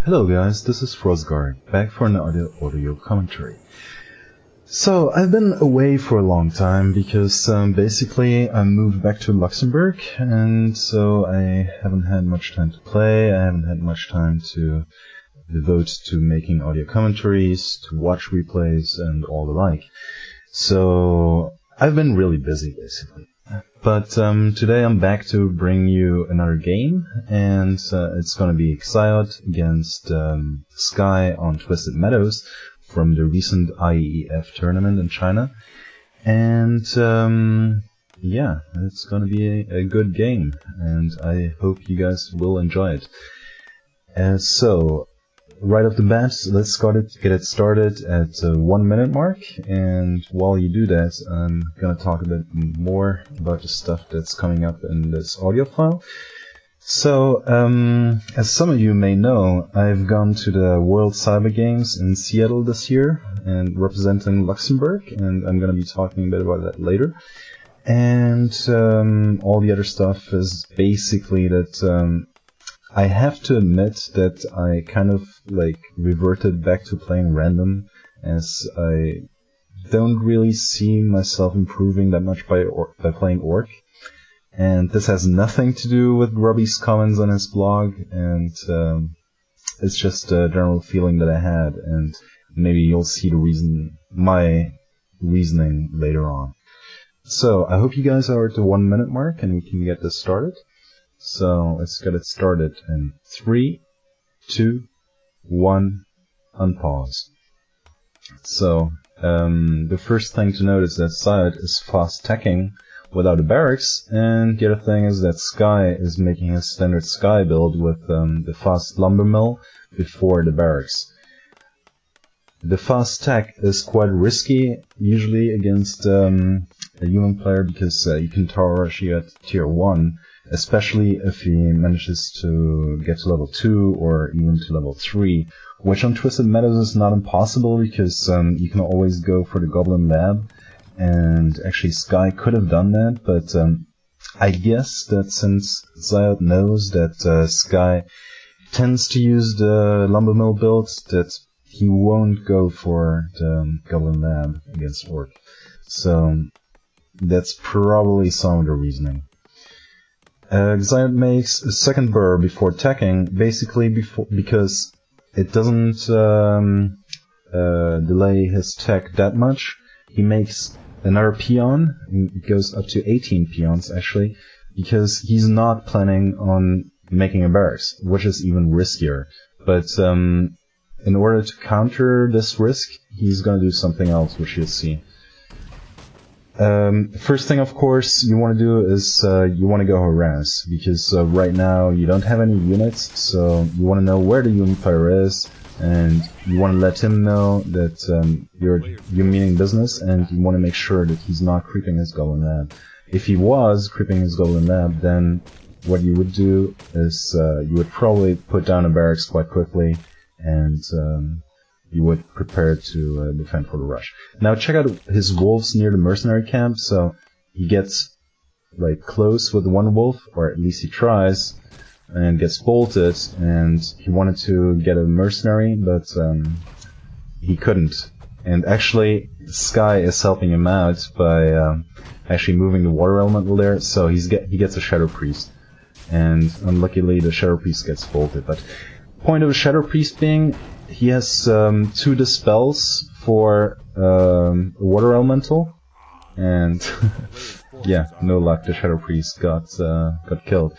Hello guys, this is Frozgard, back for an audio commentary. So, I've been away for a long time because basically I moved back to Luxembourg, and so I haven't had much time to play, I haven't had much time to devote to making audio commentaries, to watch replays and all the like. So, I've been really busy basically. But today I'm back to bring you another game, and it's going to be xiaot against Sky on Twisted Meadows from the recent IEF tournament in China. And yeah, it's going to be a good game, and I hope you guys will enjoy it. So, right off the bat, let's get it started at the 1 minute mark, and while you do that, I'm gonna talk a bit more about the stuff that's coming up in this audio file. So, as some of you may know, I've gone to the World Cyber Games in Seattle this year, and representing Luxembourg, and I'm gonna be talking a bit about that later. And all the other stuff is basically that I have to admit that I kind of reverted back to playing random, as I don't really see myself improving that much by playing Orc. And this has nothing to do with Robbie's comments on his blog, and it's just a general feeling that I had, and maybe you'll see my reasoning later on. So I hope you guys are at the 1 minute mark and we can get this started. So let's get it started in 3, 2, 1, unpause. So the first thing to note is that xiaot is fast teching without a barracks, and the other thing is that Sky is making his standard Sky build with the fast lumber mill before the barracks. The fast tech is quite risky, usually against a human player, because you can tower rush you at tier 1, especially if he manages to get to level 2 or even to level 3, which on Twisted Meadows is not impossible, because you can always go for the Goblin Lab, and actually Sky could have done that, but I guess that since xiaot knows that Sky tends to use the Lumber Mill build, that he won't go for the Goblin Lab against Orc. So that's probably some of the reasoning. xiaot makes a second burr before teching, basically because it doesn't delay his tech that much. He makes another peon, it goes up to 18 peons actually, because he's not planning on making a barracks, which is even riskier. But in order to counter this risk, he's gonna do something else, which you'll see. First thing, of course, you want to do is you want to go harass, because right now you don't have any units, so you want to know where the human player is, and you want to let him know that you're meaning business, and you want to make sure that he's not creeping his Goblin Lab. If he was creeping his Goblin Lab, then what you would do is you would probably put down a barracks quite quickly, and you would prepare to defend for the rush. Now check out his wolves near the mercenary camp. So he gets close with one wolf, or at least he tries, and gets bolted, and he wanted to get a mercenary, but he couldn't. And actually Sky is helping him out by actually moving the water elemental there, so he gets a Shadow Priest, and unluckily the Shadow Priest gets bolted. But point of the Shadow Priest being, he has 2 dispels for water elemental, and yeah, no luck, the Shadow Priest got killed.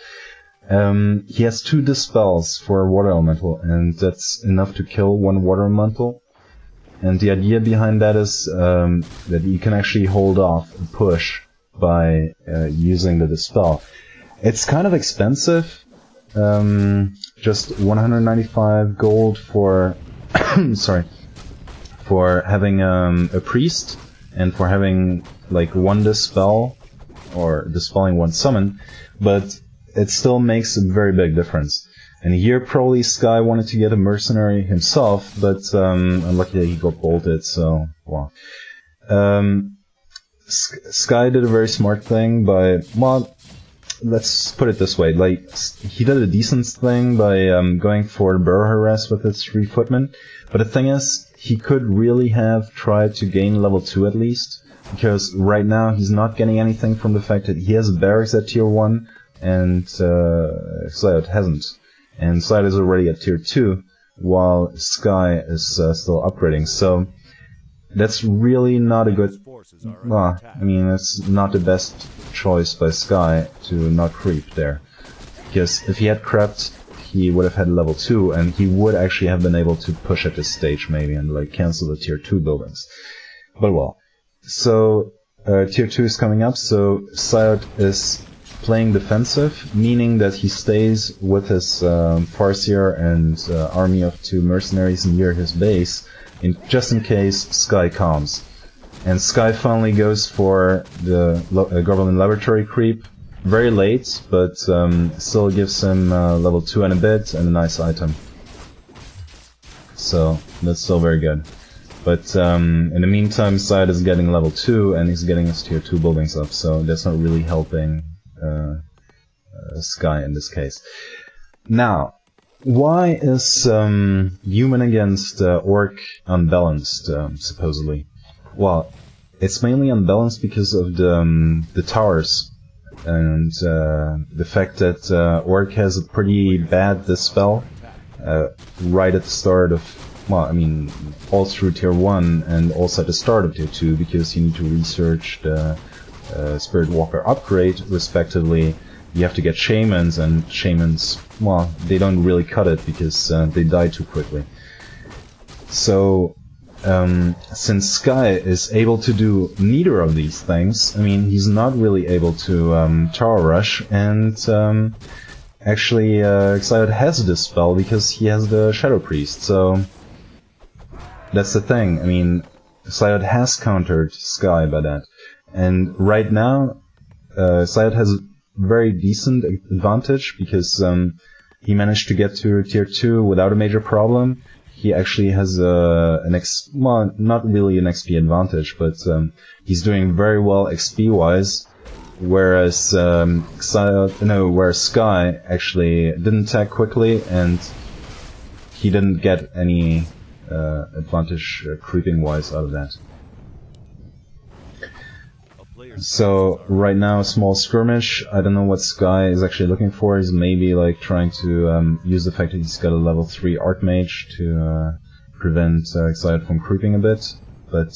He has 2 dispels for water elemental, and that's enough to kill 1 water elemental. And the idea behind that is that you can actually hold off a push by using the dispel. It's kind of expensive. Just 195 gold for for having a priest, and for having 1 dispel, or dispelling 1 summon, but it still makes a very big difference. And here probably Sky wanted to get a mercenary himself, but unluckily he got bolted, so wow. Sky did a very smart thing by, well, let's put it this way, like, he did a decent thing by going for burrow harass with his 3 footmen, but the thing is, he could really have tried to gain level 2 at least, because right now he's not getting anything from the fact that he has a barracks at tier 1, and xiaot hasn't. And xiaot is already at tier 2, while Sky is still upgrading, so that's really not a good... Well, I mean, it's not the best choice by Sky to not creep there. Because if he had crept, he would have had level 2, and he would actually have been able to push at this stage maybe and like cancel the tier 2 buildings. But well. So, tier 2 is coming up, so xiaot is playing defensive, meaning that he stays with his Farseer and army of 2 mercenaries near his base, just in case Sky comes. And Sky finally goes for the Goblin Laboratory creep, very late, but still gives him level 2 and a bit, and a nice item. So, that's still very good. But in the meantime, xiaot is getting level 2, and he's getting his tier 2 buildings up, so that's not really helping Sky in this case. Now, why is human against orc unbalanced, supposedly? Well, it's mainly unbalanced because of the towers, and the fact that orc has a pretty bad dispel right at the start of, well, I mean, all through tier 1 and also at the start of tier 2, because you need to research the Spirit Walker upgrade, respectively. You have to get shamans, and shamans, well, they don't really cut it because they die too quickly. So, since Sky is able to do neither of these things, I mean, he's not really able to tower rush, and actually xiaot has this spell because he has the Shadow Priest, so that's the thing. I mean, xiaot has countered Sky by that. And right now, xiaot has a very decent advantage because he managed to get to tier 2 without a major problem. He actually has well, not really an XP advantage, but he's doing very well XP-wise, whereas whereas Sky actually didn't attack quickly, and he didn't get any advantage creeping-wise out of that. So right now, a small skirmish. I don't know what Sky is actually looking for. He's maybe like trying to use the fact that he's got a level 3 Archmage to prevent xiaot from creeping a bit, but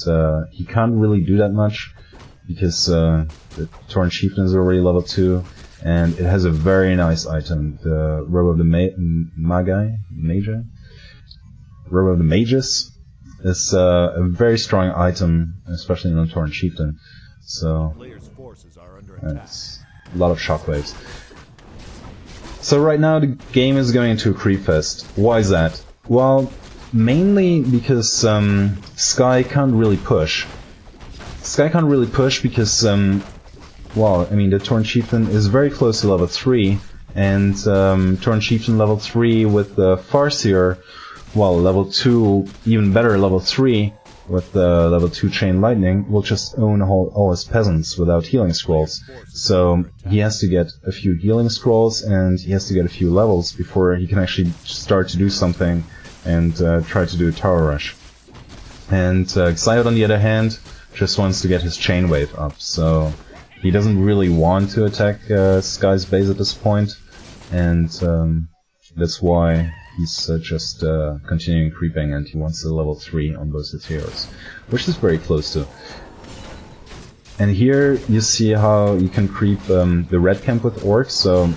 he can't really do that much because the Torn Chieftain is already level 2, and it has a very nice item, the Robe of the Robe of the Mages. Is a very strong item, especially in the Torn Chieftain. So, that's a lot of shockwaves. So right now the game is going into a creep fest. Why is that? Well, mainly because Sky can't really push. Sky can't really push because, well, I mean, the Torn Chieftain is very close to level 3, and Torn Chieftain level 3 with the Farseer, well, level 2, even better, level 3, with the level 2 Chain Lightning, will just own all his peasants without healing scrolls. So he has to get a few healing scrolls, and he has to get a few levels before he can actually start to do something and try to do a tower rush. And xiaot, on the other hand, just wants to get his Chain Wave up, so he doesn't really want to attack Sky's base at this point, and that's why he's just continuing creeping, and he wants the level 3 on both the tiers, which is very close to. And here you see how you can creep the red camp with orcs, so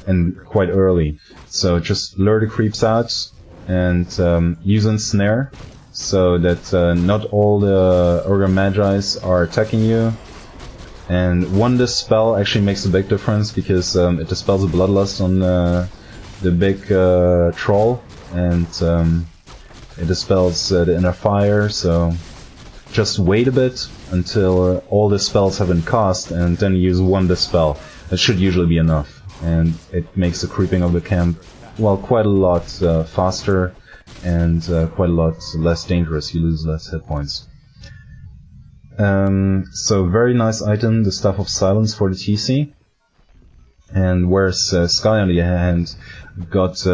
and quite early. So just lure the creeps out and use Ensnare, so that not all the Ogre Magi's are attacking you. And one Dispel actually makes a big difference, because it dispels the Bloodlust on the big troll, and it dispels the Inner Fire, so just wait a bit until all the spells have been cast, and then use one Dispel. That should usually be enough, and it makes the creeping of the camp, well, quite a lot faster, and quite a lot less dangerous. You lose less hit points. So very nice item, the Staff of Silence for the TC. And whereas Sky, on the other hand, got